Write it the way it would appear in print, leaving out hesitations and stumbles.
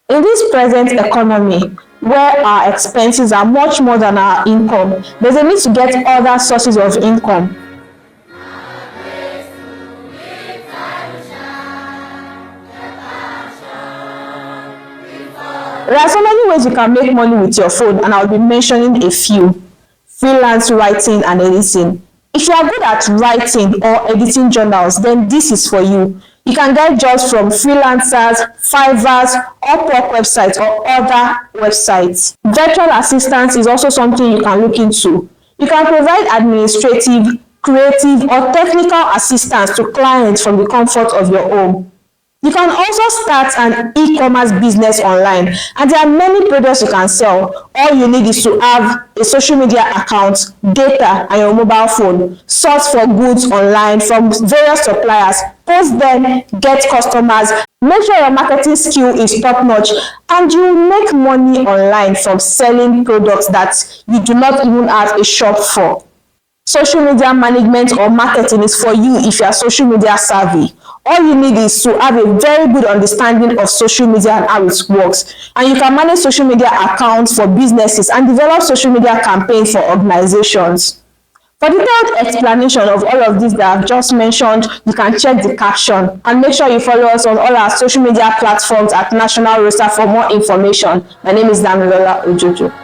In this present economy, where our expenses are much more than our income, there's a need to get other sources of income. There are so many ways you can make money with your phone, and I'll be mentioning a few. Freelance writing and editing. If you are good at writing or editing journals, then this is for you. You can get jobs from freelancers, Fiverr, Upwork websites, or other websites. Virtual assistance is also something you can look into. You can provide administrative, creative, or technical assistance to clients from the comfort of your home. You can also start an e-commerce business online, and there are many products you can sell. All you need is to have a social media account, data, and your mobile phone. Source for goods online from various suppliers, post them, get customers, make sure your marketing skill is top-notch, and you will make money online from selling products that you do not even have a shop for. Social media management or marketing is for you if you are social media savvy. All you need is to have a very good understanding of social media and how it works. And you can manage social media accounts for businesses and develop social media campaigns for organizations. For detailed explanation of all of this that I've just mentioned, you can check the caption, and make sure you follow us on all our social media platforms at National Roaster for more information. My name is Damilola Ojojo.